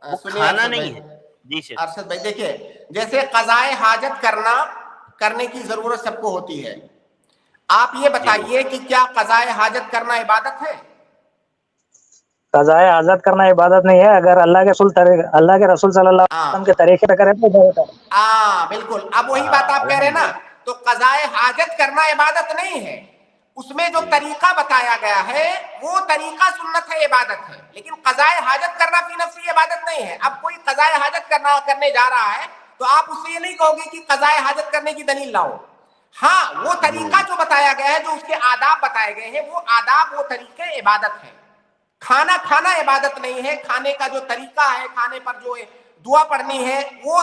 وہ کھانا نہیں ہے. جی شیخ ارشد بھائی دیکھیے، جیسے قضائے حاجت کرنے کی ضرورت سب کو ہوتی ہے. آپ یہ بتائیے کہ کیا قضائے حاجت کرنا عبادت ہے؟ قضائے حاجت کرنا عبادت نہیں ہے. اگر اللہ کے رسول صلی اللہ علیہ وسلم کے طریقے پہ کرے تو بالکل. اب وہی بات آپ کہہ رہے ہیں نا، تو قضائے حاجت کرنا عبادت نہیں ہے. اس میں جو طریقہ بتایا گیا ہے وہ طریقہ سنت ہے، عبادت ہے. لیکن قضائے حاجت کرنا فی نفسی عبادت نہیں ہے. اب کوئی قضائے حاجت کرنے جا رہا ہے تو آپ اس سے یہ نہیں کہو گے کہ قضائے حاجت کرنے کی دلیل لاؤ. ہاں وہ طریقہ جو بتایا گیا ہے، جو اس کے آداب بتائے گئے ہیں، وہ آداب، وہ طریقے عبادت ہیں. کھانا عبادت نہیں ہے. کھانے کا جو طریقہ ہے، کھانے پر جو دعا پڑھنی ہے، وہ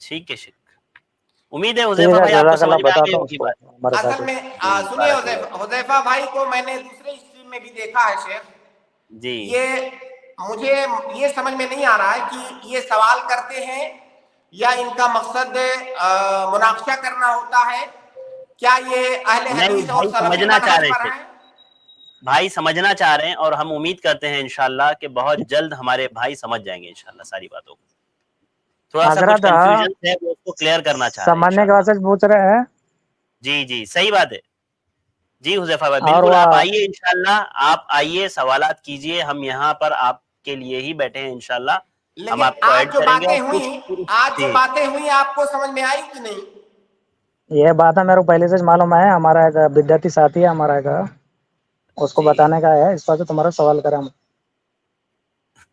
ٹھیک ہے شیخ, امید ہے ٹھیک حذیفہ ہے, بھائی آپ کو جزاک اللہ, سمجھ میں آ گئی بتاتا ہوں اس ہوگی کو بات. ہمارے اصل ساتھ. میں جی سنیے بارک اللہ. حذیفہ بھائی کو میں نے دوسرے اسٹریم میں بھی دیکھا ہے شیخ. جی یہ مجھے یہ سمجھ میں نہیں آ رہا ہے کہ یہ سوال کرتے ہیں یا ان کا مقصد مناقشہ کرنا ہوتا ہے, کیا یہ اہل نہیں, حدیث اور بھائی سلفی سمجھنا چاہ منہج رہے پر تھے, ہیں؟ بھائی سمجھنا چاہ رہے ہیں, اور ہم امید کرتے ہیں انشاءاللہ کہ بہت جلد ہمارے بھائی سمجھ جائیں گے انشاءاللہ ساری باتوں کو. تھوڑا سا کچھ حضرت کنفیوژن ہے وہ اس کو کلیئر کرنا چاہ رہے ہیں سمجھنے کے انشاءاللہ. واسطے پوچھ رہے ہیں. جی جی صحیح بات ہے. جی حذیفہ بھائی اور بالکل وہ آپ آئیے انشاءاللہ, آپ آئیے سوالات کیجئے, ہم یہاں پر آپ کے لیے ہی بیٹھے ہیں انشاءاللہ, ہم لیکن آپ کو ایڈ کریں گے. اور آج جو باتیں ہوئی آپ کو سمجھ میں آئی کہ نہیں؟ یہ بات ہے میرے کو پہلے سے معلوم ہے. ہمارا ایک ودیارتھی ساتھی ہے ہمارا ایک, اس کو جی بتانے کا ہے, اس واسطے تمہارا سوال کرا ہم.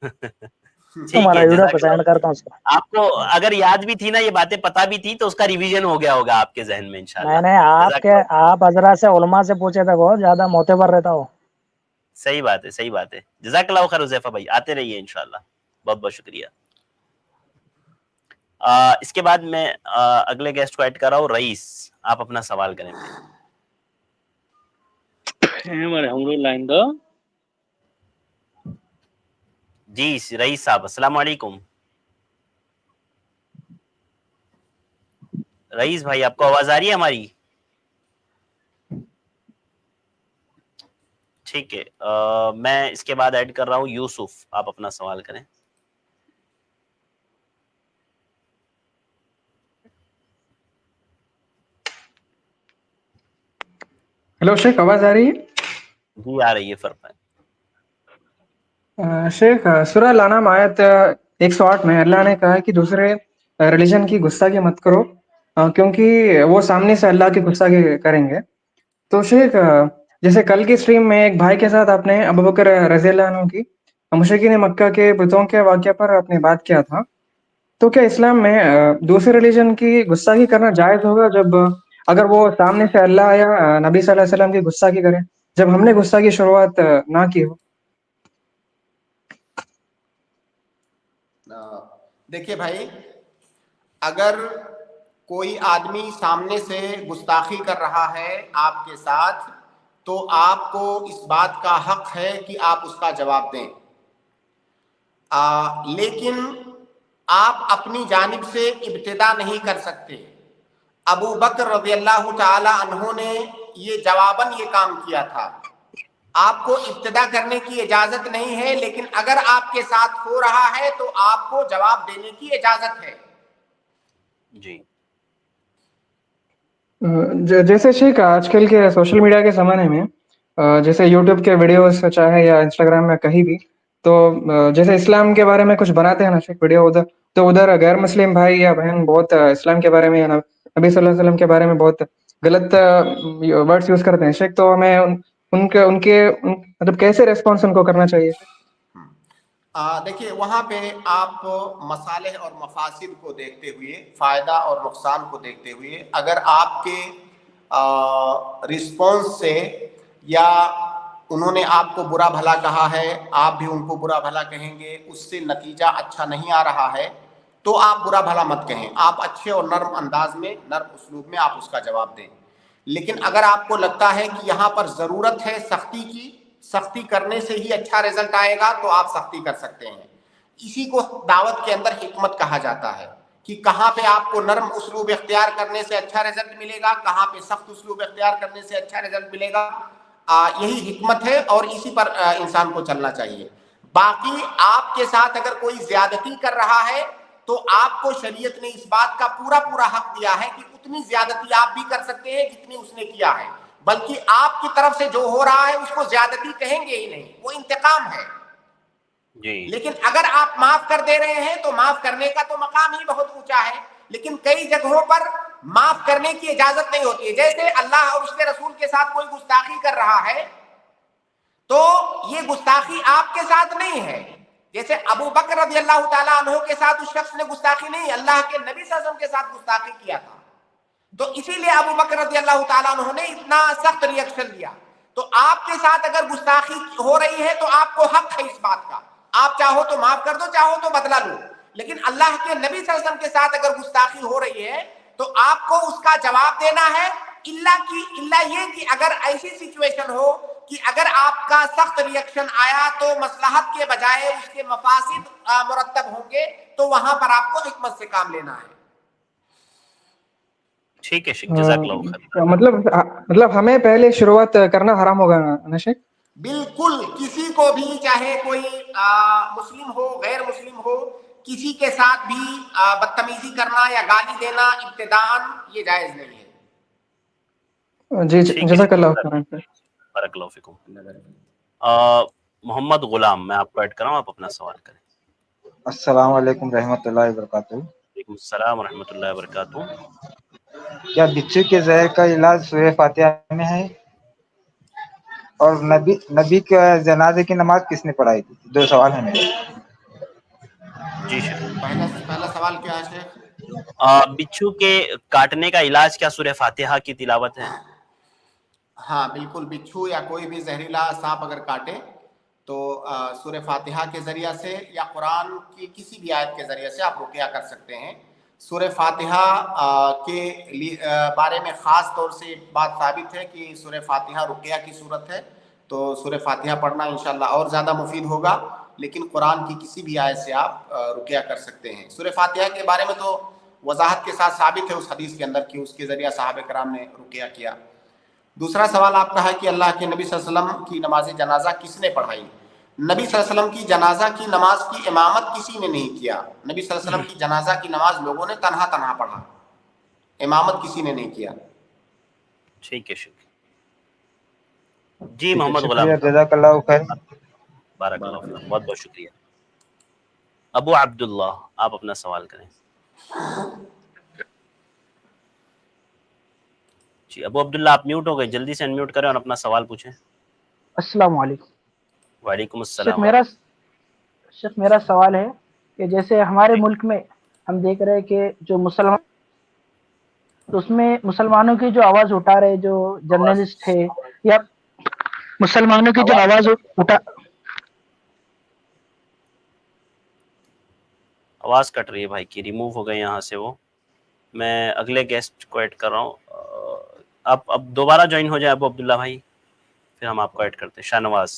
ٹھیک تمہارا ہے, ویڈیو جزاک اللہ پسند خیر. کرتا ہوں اس کو. آپ کو اگر یاد بھی تھی نا, یہ باتیں پتہ بھی تھی, تو اس کا ریویژن ہو گیا ہوگا آپ کے ذہن میں انشاءاللہ. نہیں, جزاک اللہ. آپ حضرات سے علماء سے پوچھے تھے, بہت زیادہ معتبر رہتا ہو. صحیح بات ہے, صحیح بات ہے. جزاک اللہ خیر حذیفہ بھائی, آتے رہیے انشاءاللہ. بہت بہت شکریہ. اس کے بعد میں اگلے گیسٹ کو ایڈ کر رہا ہوں. رئیس, آپ اپنا سوال کریں بھائی. جی رئیس صاحب السلام علیکم. رئیس بھائی آپ کو آواز آ رہی ہے ہماری؟ ٹھیک ہے, میں اس کے بعد ایڈ کر رہا ہوں یوسف, آپ اپنا سوال کریں. ہیلو شیخ, آواز آ رہی ہے؟ جی آ رہی ہے, فرمائیں. شیخ سورہ الانعام آیت 108 میں اللہ نے کہا کہ دوسرے ریلیجن کی گستاخی مت کرو, کیونکہ وہ سامنے سے اللہ کی گستاخی کریں گے. تو شیخ جیسے کل کی اسٹریم میں ایک بھائی کے ساتھ آپ نے ابوبکر رضی اللہ عنہ کی مشرکین مکہ کے بتوں کے واقعہ پر آپ نے بات کیا تھا. تو کیا اسلام میں دوسرے ریلیجن کی گستاخی کرنا جائز ہوگا جب اگر وہ سامنے سے اللہ یا نبی صلی اللہ علیہ وسلم کی گستاخی کریں, جب ہم نے گستاخی شروعات نہ کی ہو؟ دیکھیے بھائی, اگر کوئی آدمی سامنے سے گستاخی کر رہا ہے آپ کے ساتھ, تو آپ کو اس بات کا حق ہے کہ آپ اس کا جواب دیں, لیکن آپ اپنی جانب سے ابتدا نہیں کر سکتے. ابو بکر رضی اللہ تعالی عنہ نے یہ جواباً یہ کام کیا تھا. آپ کو ابتدا کرنے کی اجازت نہیں ہے, لیکن اگر آپ کے ساتھ ہو رہا ہے تو آپ کو جواب دینے کی اجازت ہے. جی جیسے شیخ آج کل کے سوشل میڈیا کے زمانے میں جیسے یوٹیوب کے ویڈیوز چاہے یا انسٹاگرام میں کہیں بھی, تو جیسے اسلام کے بارے میں کچھ بناتے ہیں نا شیخ ویڈیو, ادھر تو ادھر غیر مسلم بھائی یا بہن بہت اسلام کے بارے میں یا نبی صلی اللہ علیہ وسلم کے بارے میں بہت غلط ورڈز یوز کرتے ہیں شیخ. تو ہمیں ان کے مطلب کیسے ریسپانس ان کو کرنا چاہیے شیخ؟ دیکھیے وہاں پہ آپ مصالح اور مفاسد کو دیکھتے ہوئے, فائدہ اور نقصان کو دیکھتے ہوئے, اگر آپ کے رسپانس سے یا انہوں نے آپ کو برا بھلا کہا ہے, آپ بھی ان کو برا بھلا کہیں گے, اس سے نتیجہ اچھا نہیں آ رہا ہے, تو آپ برا بھلا مت کہیں. آپ اچھے اور نرم انداز میں, نرم اسلوب میں آپ اس کا جواب دیں. لیکن اگر آپ کو لگتا ہے کہ یہاں پر ضرورت ہے سختی کی, سختی کرنے سے ہی اچھا رزلٹ آئے گا, تو آپ سختی کر سکتے ہیں. اسی کو دعوت کے اندر حکمت کہا جاتا ہے کہ کہاں پہ آپ کو نرم اسلوب اختیار کرنے سے اچھا رزلٹ ملے گا, کہاں پہ سخت اسلوب اختیار کرنے سے اچھا رزلٹ ملے گا. یہی حکمت ہے اور اسی پر انسان کو چلنا چاہیے. باقی آپ کے ساتھ اگر کوئی زیادتی کر رہا ہے تو آپ کو شریعت نے اس بات کا پورا پورا حق دیا ہے کہ اتنی زیادتی آپ بھی کر سکتے ہیں جتنی اس نے کیا ہے, بلکہ آپ کی طرف سے جو ہو رہا ہے اس کو زیادتی کہیں گے ہی نہیں, وہ انتقام ہے. جی لیکن اگر آپ معاف کر دے رہے ہیں تو معاف کرنے کا تو مقام ہی بہت اونچا ہے, لیکن کئی جگہوں پر معاف کرنے کی اجازت نہیں ہوتی ہے. جیسے اللہ اور اس کے رسول کے ساتھ کوئی گستاخی کر رہا ہے تو یہ گستاخی آپ کے ساتھ نہیں ہے. جیسے ابو بکر رضی اللہ تعالیٰ عنہ کے ساتھ اس شخص نے گستاخی نہیں, اللہ کے نبی صلی اللہ علیہ وسلم کے ساتھ گستاخی کیا تھا, تو اسی لیے ابو بکر رضی اللہ تعالیٰ عنہ نے اتنا سخت ریئیکشن دیا. تو آپ کے ساتھ اگر گستاخی ہو رہی ہے تو آپ کو حق ہے اس بات کا, آپ چاہو تو معاف کر دو, چاہو تو بدلا لو. لیکن اللہ کے نبی صلی اللہ علیہ وسلم کے ساتھ اگر گستاخی ہو رہی ہے تو آپ کو اس کا جواب دینا ہے. اللہ یہ کہ اگر ایسی سچویشن ہو کہ اگر آپ کا سخت ریئیکشن آیا تو مصلحت کے بجائے اس کے مفاسد مرتب ہوں گے, تو وہاں پر آپ کو حکمت سے کام لینا ہے. ٹھیک ہے شیخ, جزاک اللہ خیر. مطلب ہمیں پہلے شروعات کرنا حرام ہوگا نا شیخ؟ بالکل, کسی کو بھی چاہے کوئی مسلم ہو غیر مسلم ہو, کسی کے ساتھ بھی بدتمیزی کرنا یا گالی دینا ابتداءً یہ جائز نہیں ہے. جی جزاک اللہ خیر. بارک اللہ فیکم. محمد غلام, میں آپ کو ایڈ کراؤں, آپ اپنا سوال کریں. السلام علیکم رحمۃ اللہ وبرکاتہ. وعلیکم السلام ورحمۃ اللہ وبرکاتہ. کیا بچے کے زہر کا علاج سورہ فاتحہ میں ہے؟ اور نبی کے جنازے کی نماز کس نے پڑھائی تھی؟ 2 سوال ہیں میرے. جی شیخ. پہلا سوال کیا ہے شیخ؟ بچھو کے کاٹنے کا علاج کیا سورہ فاتحہ کی تلاوت ہے؟ ہاں بالکل, بچھو یا کوئی بھی زہریلا سانپ اگر کاٹے تو سورہ فاتحہ کے ذریعہ سے یا قرآن کی کسی بھی آیت کے ذریعے سے آپ رقیہ کر سکتے ہیں. سورہ فاتحہ کے بارے میں خاص طور سے بات ثابت ہے کہ سورہ فاتحہ رقیہ کی صورت ہے, تو سورہ فاتحہ پڑھنا انشاءاللہ اور زیادہ مفید ہوگا. لیکن قرآن کی کسی بھی آیت سے آپ رقیہ کر سکتے ہیں. سورہ فاتحہ کے بارے میں تو وضاحت کے ساتھ ثابت ہے اس حدیث کے اندر کہ اس کے ذریعہ صحابہ کرام نے رقیہ کیا. دوسرا سوال آپ کا ہے کہ اللہ کے نبی صلی اللہ علیہ وسلم کی نماز جنازہ کس نے پڑھائی؟ نبی صلی اللہ علیہ وسلم کی جنازہ کی نماز کی امامت کسی نے نہیں کیا. نبی صلی اللہ علیہ وسلم کی جنازہ کی نماز لوگوں نے تنہا پڑھا, امامت کسی نے نہیں کیا. ٹھیک ہے شکریہ. جی محمد غلام, جزاک اللہ خیر. بارک اللہ فیکم, بہت بہت شکریہ. ابو عبداللہ, آپ اپنا سوال کریں. جی ابو عبداللہ, آپ میوٹ ہو گئے, جلدی سے انمیوٹ کریں اور اپنا سوال پوچھیں. السلام علیکم. وعلیکم السلام. شیخ میرا سوال ہے کہ جیسے ہمارے ملک میں ہم دیکھ رہے ہیں کہ جو مسلمان, تو اس میں مسلمانوں کی جو آواز اٹھا رہے جو جرنلسٹ ہے یا مسلمانوں کی جو آواز آواز کٹ رہی ہے بھائی کی, ریموو ہو گئے یہاں سے وہ. میں اگلے گیسٹ کو ایڈ کر رہا ہوں. آپ اب دوبارہ جوائن ہو جائے ابو عبداللہ بھائی, پھر ہم آپ کو ایڈ کرتے ہیں. شاہ نواز,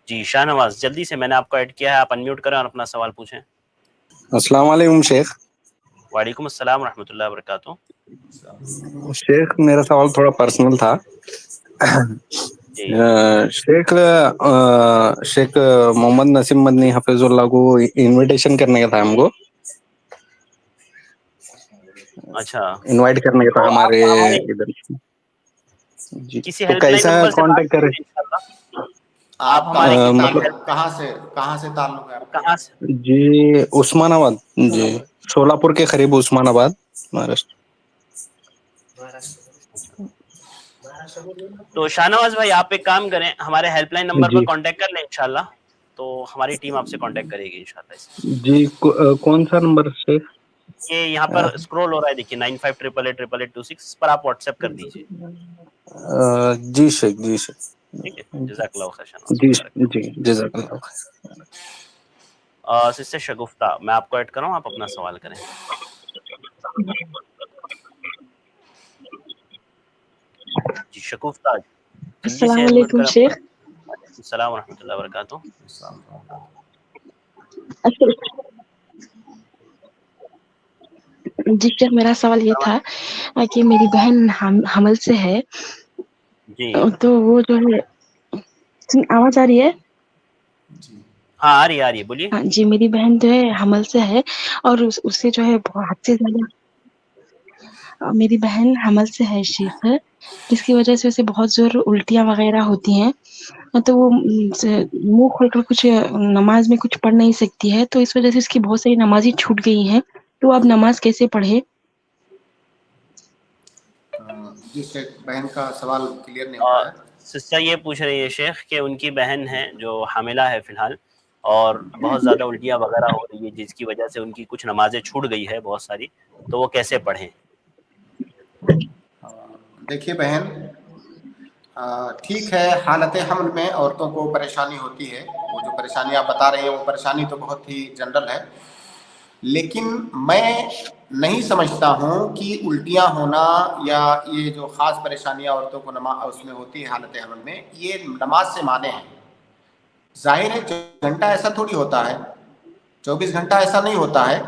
جی شاہ نواز جلدی سے, میں نے آپ کو ایڈ کیا ہے, آپ انمیوٹ کریں اور اپنا سوال پوچھیں. السلام علیکم شیخ. وعلیکم السلام ورحمۃ اللہ وبرکاتہ. شیخ میرا سوال تھوڑا پرسنل تھا. شیخ محمد نسیم مدنی حفظ اللہ کو انویٹیشن کرنے کا تھا ہم کو, اچھا انوائٹ کرنے کا تھا ہمارے ادھر. جی کسی تو ہیلپ لائن کیسا نمبر سے کانٹیکٹ کریں؟ آپ ہمارے کہاں سے تعلق ہے؟ کہاں سے؟ جی عثمان آباد, جی شولاپور کے قریب عثمان آباد, مہاراشٹر. تو شاہ نواز بھائی آپ ایک کام کریں, ہمارے ہیلپ لائن نمبر پر کانٹیکٹ کر لیں انشاءاللہ, تو ہماری ٹیم آپ سے کانٹیکٹ کرے گی انشاءاللہ. جی کون سا نمبر شیخ؟ یہ یہاں پر اسکرول ہو رہا ہے دیکھیے, 9588888826, اس پر آپ واٹس ایپ کر دیجیے. جی شیخ, جی شیخ, ٹھیک ہے, جزاک اللہ خیر شاہ نواز. جی جزاک اللہ خیر. سسٹر شگفتہ, میں آپ کو ایڈ کروں, آپ اپنا سوال کریں. جی شگفتہ, السلام علیکم شیخ. السلام ورحمۃ اللہ وبرکاتہ. جی شیخ میرا سوال یہ تھا کہ میری بہن حمل سے ہے, تو وہ جو ہے, آواز آ رہی ہے؟ ہاں آ رہی ہے بولیے. ہاں جی, میری بہن جو ہے حمل سے ہے اور اس سے جو ہے حد سے زیادہ, میری بہن حمل سے ہے شیخ, جس کی وجہ سے اسے بہت زور الٹیاں وغیرہ ہوتی ہیں, تو وہ منہ کھول کر کچھ نماز میں کچھ پڑھ نہیں سکتی ہے, تو اس وجہ سے اس کی بہت ساری نمازیں چھوٹ گئی ہیں, تو اب نماز کیسے پڑھے؟ جس بہن کا سوال کلیئر نہیں ہوا ہے. سسٹر یہ پوچھ رہی ہے شیخ کہ ان کی بہن ہے جو حاملہ ہے فی الحال, اور بہت زیادہ الٹیاں وغیرہ ہو رہی ہے, جس کی وجہ سے ان کی کچھ نمازیں چھوٹ گئی ہے بہت ساری, تو وہ کیسے پڑھیں؟ دیکھیے بہن, ٹھیک ہے، حالت حمل میں عورتوں کو پریشانی ہوتی ہے، وہ جو پریشانی آپ بتا رہے ہیں وہ پریشانی تو بہت ہی جنرل ہے، لیکن میں نہیں سمجھتا ہوں کہ الٹیاں ہونا یا یہ جو خاص پریشانیاں عورتوں کو اس میں ہوتی ہے حالت حمل میں، یہ نماز سے مانے ہیں۔ ظاہر ہے 24 گھنٹہ ایسا تھوڑی ہوتا ہے، 24 گھنٹہ ایسا نہیں ہوتا ہے۔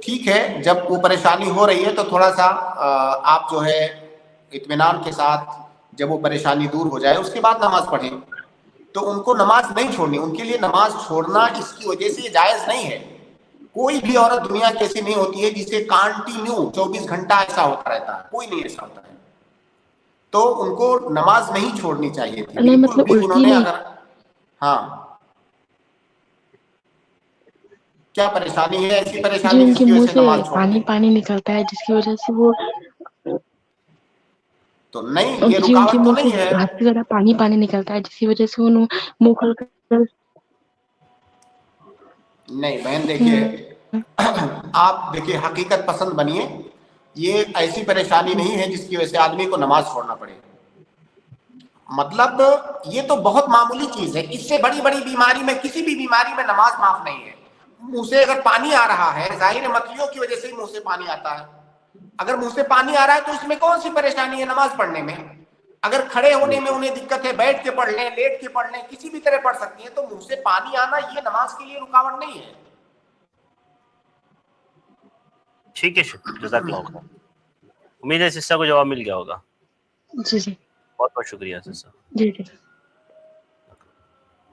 ٹھیک ہے، جب وہ پریشانی ہو رہی ہے تو تھوڑا سا آپ جو ہے اطمینان کے ساتھ جب وہ پریشانی دور ہو جائے اس کے بعد نماز پڑھیں، تو ان کو نماز نہیں چھوڑنی، ان کے لیے نماز چھوڑنا اس کی وجہ سے یہ جائز نہیں ہے۔ کوئی بھی عورت دنیا کی ایسی نہیں ہوتی ہے جسے کانٹینیو 24 گھنٹہ ایسا ہوتا رہتا ہے، کوئی نہیں ایسا ہوتا ہے، تو ان کو نماز نہیں چھوڑنی چاہیے تھی، نہیں بالکل مطلب بھی انہوں الٹی نے نہیں، اگر ہاں کیا پریشانی ہے، ایسی جی پریشانی ان جس کے کی وجہ منہ سے سے نماز چھوڑ پانی دیں؟ پانی نکلتا ہے جس کی وجہ سے وہ، تو نہیں، یہ جی ان کے رکاوٹ تو منہ سے نہیں ہے۔ حد سے زیادہ پانی پانی نکلتا ہے جس کی وجہ سے انہوں منہ کھول کر نہیں بہن دیکھیے، آپ دیکھیے حقیقت پسند بنیے، یہ ایسی پریشانی نہیں ہے جس کی وجہ سے آدمی کو نماز چھوڑنا پڑے، مطلب یہ تو بہت معمولی چیز ہے، اس سے بڑی بڑی بیماری میں، کسی بھی بیماری میں نماز معاف نہیں ہے۔ منہ سے اگر پانی آ رہا ہے، ظاہر ہے مکھیوں کی وجہ سے منہ سے پانی آتا ہے، اگر منہ سے پانی آ رہا ہے تو اس میں کون سی پریشانی ہے نماز پڑھنے میں؟ اگر کھڑے ہونے میں انہیں دقت ہے، بیٹھ کے پڑھ لیں، لیٹ کے پڑھ لیں، کسی بھی طرح پڑھ سکتی ہیں، تو منہ سے پانی آنا یہ نماز کے لیے رکاوٹ نہیں ہے۔ ٹھیک ہے، جزاک اللہ خیر، امید ہے سسٹر کو جواب مل گیا ہوگا۔ جی جی بہت بہت شکریہ سسٹر، جی جی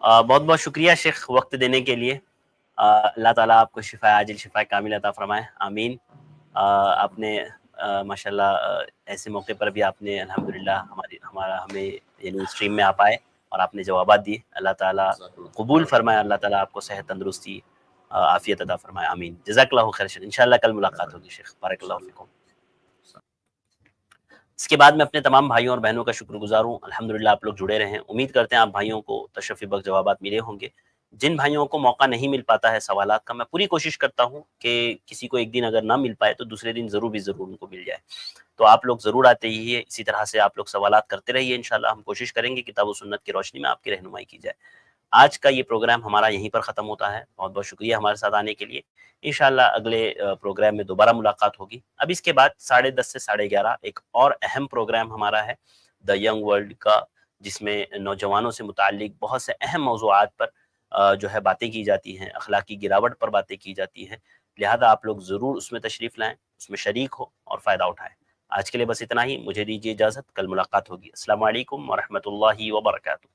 بہت بہت شکریہ شیخ وقت دینے کے لیے۔ اللہ تعالیٰ آپ کو شفا عاجل شفا کامل عطا فرمائے، آمین۔ آپ نے ماشاءاللہ ایسے موقع پر بھی آپ نے الحمدللہ ہمیں یعنی اسٹریم میں آپ آئے اور آپ نے جوابات دیے، اللہ تعالیٰ قبول فرمائے، اللہ تعالیٰ آپ کو صحت تندرستی عافیت عطا فرمائے، آمین۔ جزاک اللہ خیر، انشاءاللہ کل ملاقات ہوگی شیخ، بارک اللہ فیکم۔ اس کے بعد میں اپنے تمام بھائیوں اور بہنوں کا شکر گزار ہوں، الحمدللہ آپ لوگ جڑے رہے ہیں، امید کرتے ہیں آپ بھائیوں کو تشریفی بخش جوابات ملے ہوں گے۔ جن بھائیوں کو موقع نہیں مل پاتا ہے سوالات کا، میں پوری کوشش کرتا ہوں کہ کسی کو ایک دن اگر نہ مل پائے تو دوسرے دن ضرور ان کو مل جائے، تو آپ لوگ ضرور آتے ہی ہے، اسی طرح سے آپ لوگ سوالات کرتے رہیے، انشاءاللہ ہم کوشش کریں گے کتاب و سنت کی روشنی میں آپ کی رہنمائی کی جائے۔ آج کا یہ پروگرام ہمارا یہیں پر ختم ہوتا ہے، بہت بہت شکریہ ہمارے ساتھ آنے کے لیے، انشاءاللہ اگلے پروگرام میں دوبارہ ملاقات ہوگی۔ اب اس کے بعد 10:30 سے 11:30 ایک اور اہم پروگرام ہمارا ہے دا ینگ ورلڈ کا، جس میں نوجوانوں سے متعلق بہت سے اہم موضوعات پر جو ہے باتیں کی جاتی ہیں، اخلاقی گراوٹ پر باتیں کی جاتی ہیں، لہذا آپ لوگ ضرور اس میں تشریف لائیں، اس میں شریک ہو اور فائدہ اٹھائیں۔ آج کے لیے بس اتنا ہی، مجھے دیجیے اجازت، کل ملاقات ہوگی۔ السلام علیکم ورحمۃ اللہ وبرکاتہ۔